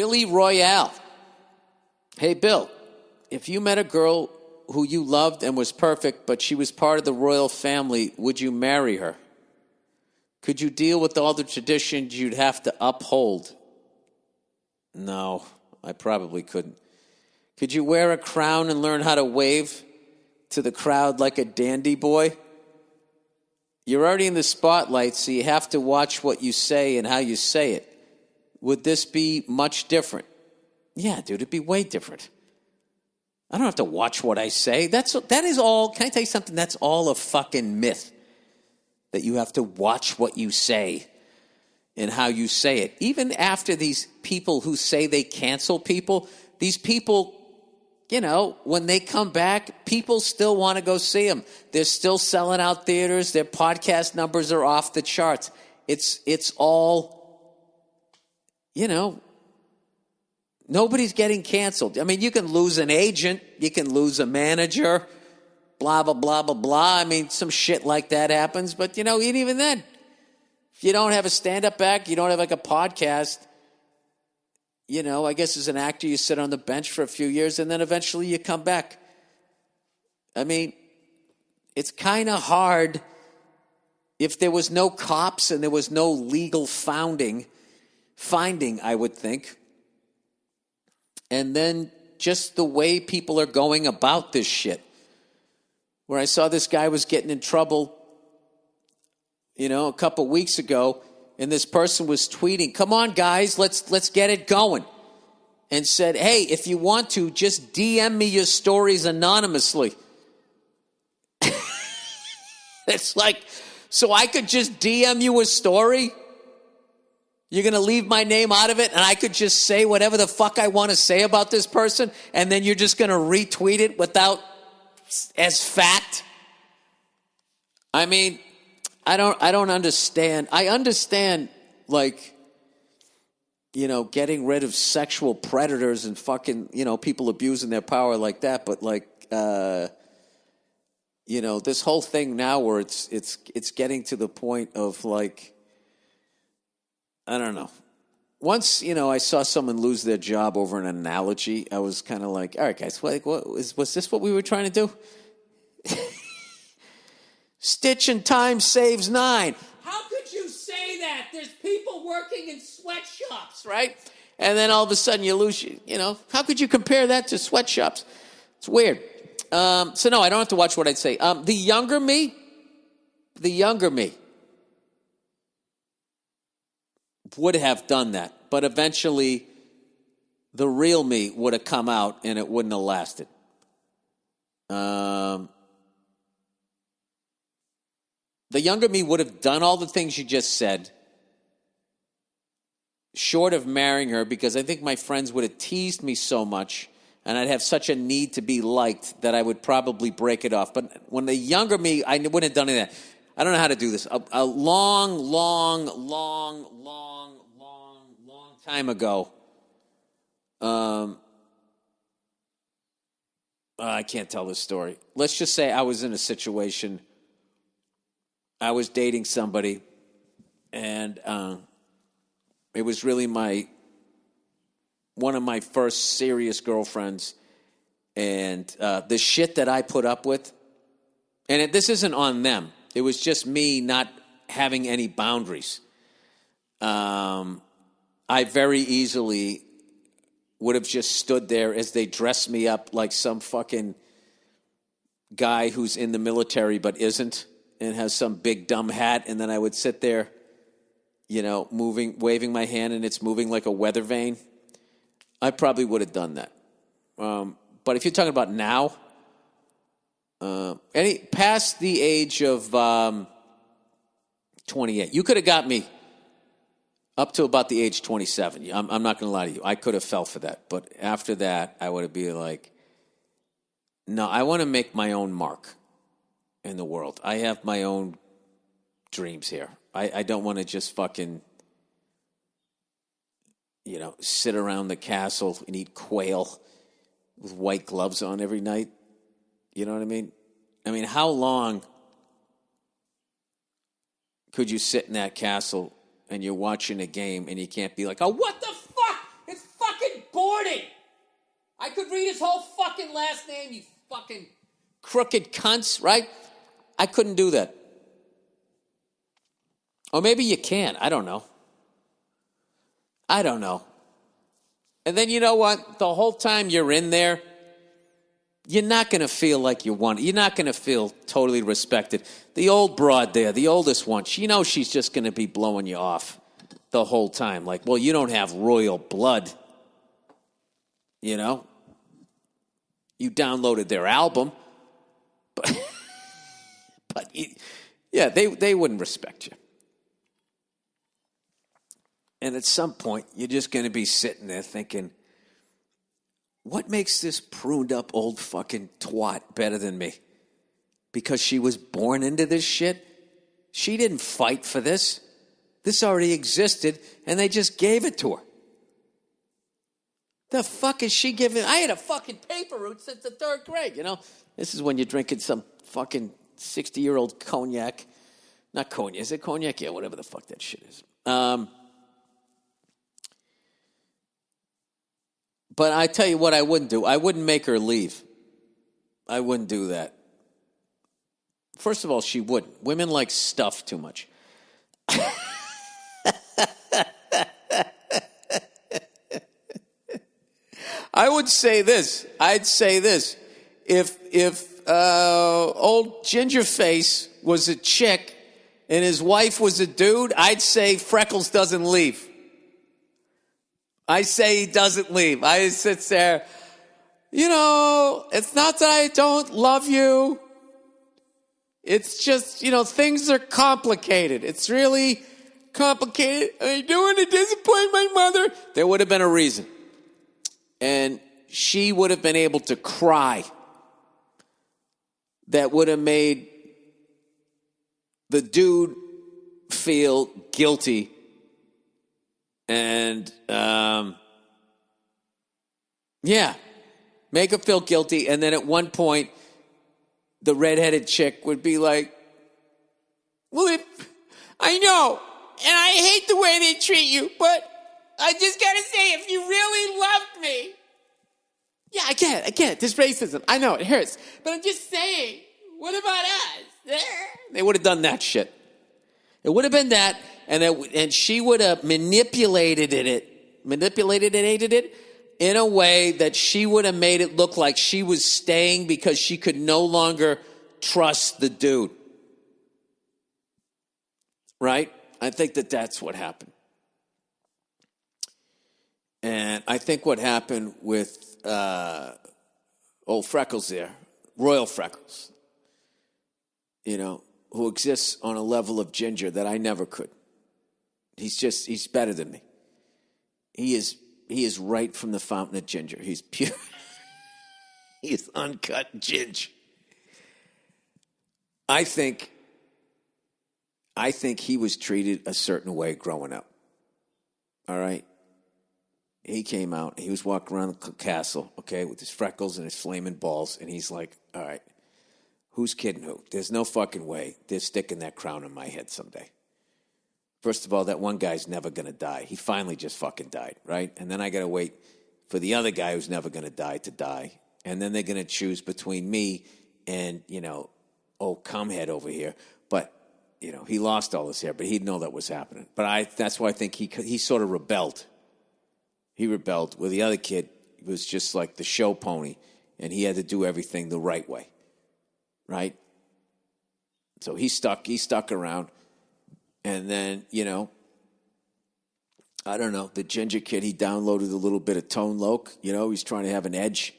Billy Royale. Hey, Bill, if you met a girl who you loved and was perfect, but she was part of the royal family, would you marry her? Could you deal with all the traditions you'd have to uphold? No, I probably couldn't. Could you wear a crown and learn how to wave to the crowd like a dandy boy? You're already in the spotlight, so you have to watch what you say and how you say it. Would this be much different? Yeah, dude, it'd be way different. I don't have to watch what I say. That is all. Can I tell you something? That's all a fucking myth. That you have to watch what you say and how you say it. Even after these people who say they cancel people, these people, you know, when they come back, people still want to go see them. They're still selling out theaters. Their podcast numbers are off the charts. It's all, you know, nobody's getting canceled. I mean, you can lose an agent. You can lose a manager. Blah, blah, blah, blah, blah. I mean, some shit like that happens. But, you know, even then, if you don't have a stand-up act, you don't have like a podcast, you know, I guess as an actor, you sit on the bench for a few years and then eventually you come back. I mean, it's kind of hard if there was no cops and there was no legal finding, I would think. And then just the way people are going about this shit. Where I saw this guy was getting in trouble, you know, a couple weeks ago, and this person was tweeting, "Come on, guys, let's get it going," and said, "Hey, if you want to, just DM me your stories anonymously." It's like, so I could just DM you a story? You're going to leave my name out of it, and I could just say whatever the fuck I want to say about this person, and then you're just going to retweet it without as fact? I mean, I don't understand. I understand, like, you know, getting rid of sexual predators and fucking, you know, people abusing their power like that. But like, you know, this whole thing now where it's getting to the point of like, I don't know. Once, you know, I saw someone lose their job over an analogy, I was kind of like, all right, guys, was this what we were trying to do? Stitch in time saves 9. How could you say that? There's people working in sweatshops, right? And then all of a sudden you lose, you know, how could you compare that to sweatshops? It's weird. So no, I don't have to watch what I'd say. The younger me would have done that. But eventually, the real me would have come out and it wouldn't have lasted. The younger me would have done all the things you just said, short of marrying her, because I think my friends would have teased me so much and I'd have such a need to be liked that I would probably break it off. But when the younger me, I wouldn't have done any of that. I don't know how to do this. A long time ago, I can't tell this story. Let's just say I was in a situation, I was dating somebody, and it was really one of my first serious girlfriends, and the shit that I put up with, and this isn't on them. It was just me not having any boundaries. I very easily would have just stood there as they dressed me up like some fucking guy who's in the military but isn't and has some big dumb hat, and then I would sit there, you know, waving my hand, and it's moving like a weather vane. I probably would have done that. But if you're talking about now, past the age of 28, you could have got me up to about the age 27. I'm not going to lie to you. I could have fell for that. But after that, I would have been like, no, I want to make my own mark in the world. I have my own dreams here. I don't want to just fucking, you know, sit around the castle and eat quail with white gloves on every night. You know what I mean? I mean, how long could you sit in that castle and you're watching a game and you can't be like, oh, what the fuck? It's fucking I could read his whole fucking last name, you fucking crooked cunts, right? I couldn't do that. Or maybe you can. I don't know. And then you know what? The whole time you're in there, you're not going to feel like you want it. You're not going to feel totally respected. The old broad there, the oldest one, she knows she's just going to be blowing you off the whole time. Like, well, you don't have royal blood. You know? You downloaded their album. But they wouldn't respect you. And at some point, you're just going to be sitting there thinking, what makes this pruned up old fucking twat better than me? Because she was born into this shit? She didn't fight for this. This already existed, and they just gave it to her. The fuck is she giving? I had a fucking paper route since the 3rd grade, you know? This is when you're drinking some fucking 60-year-old cognac. Not cognac. Is it cognac? Yeah, whatever the fuck that shit is. But I tell you what I wouldn't do. I wouldn't make her leave. I wouldn't do that. First of all, she wouldn't. Women like stuff too much. I would say this. I'd say this. If old Gingerface was a chick and his wife was a dude, I'd say Freckles doesn't leave. I say he doesn't leave. I sit there, you know, it's not that I don't love you. It's just, you know, things are complicated. It's really complicated. I don't want to disappoint my mother. There would have been a reason. And she would have been able to cry. That would have made the dude feel guilty. And, make her feel guilty. And then at one point, the redheaded chick would be like, well, I know, and I hate the way they treat you, but I just got to say, if you really loved me. Yeah, I get it. This racism. I know, it hurts. But I'm just saying, what about us? They would have done that shit. It would have been that, and she would have manipulated it in a way that she would have made it look like she was staying because she could no longer trust the dude. Right? I think that's what happened. And I think what happened with old Freckles there, Royal Freckles, you know, who exists on a level of ginger that I never could. He's better than me. He is right from the fountain of ginger. He's pure. He's uncut ginger. I think he was treated a certain way growing up. All right? He came out, he was walking around the castle, okay, with his freckles and his flaming balls, and he's like, all right, who's kidding who? There's no fucking way they're sticking that crown in my head someday. First of all, that one guy's never going to die. He finally just fucking died, right? And then I got to wait for the other guy who's never going to die. And then they're going to choose between me and, you know, old cumhead over here. But, you know, he lost all his hair, but he'd know that was happening. But that's why I think he sort of rebelled. He rebelled, where the other kid was just like the show pony, and he had to do everything the right way, right? So he stuck around. And then, you know, I don't know, the ginger kid, he downloaded a little bit of Tone Loc. You know, he's trying to have an edge.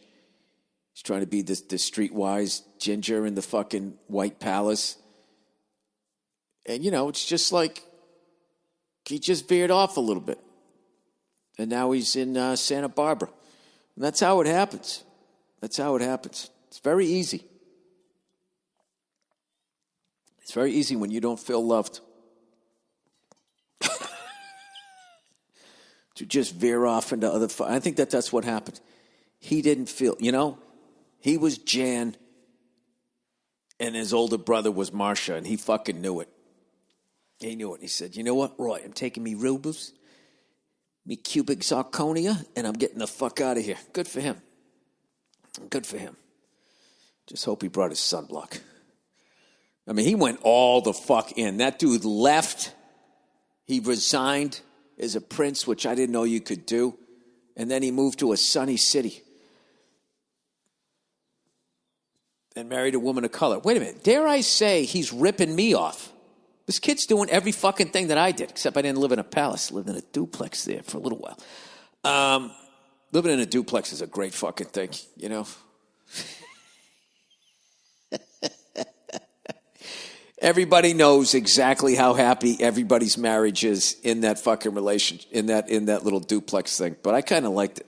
He's trying to be the streetwise ginger in the fucking White Palace. And, you know, it's just like he just veered off a little bit. And now he's in Santa Barbara. And that's how it happens. It's very easy. It's very easy when you don't feel loved. To just veer off into other... I think that's what happened. He didn't feel... You know, he was Jan, and his older brother was Marsha, and he fucking knew it. He knew it. He said, you know what, Roy, I'm taking me rubles, me cubic zirconia, and I'm getting the fuck out of here. Good for him. Good for him. Just hope he brought his sunblock. I mean, he went all the fuck in. That dude left. He resigned as a prince, which I didn't know you could do. And then he moved to a sunny city and married a woman of color. Wait a minute. Dare I say he's ripping me off? This kid's doing every fucking thing that I did, except I didn't live in a palace. I lived in a duplex there for a little while. Living in a duplex is a great fucking thing, you know? Everybody knows exactly how happy everybody's marriage is in that fucking relationship, in that little duplex thing. But I kind of liked it.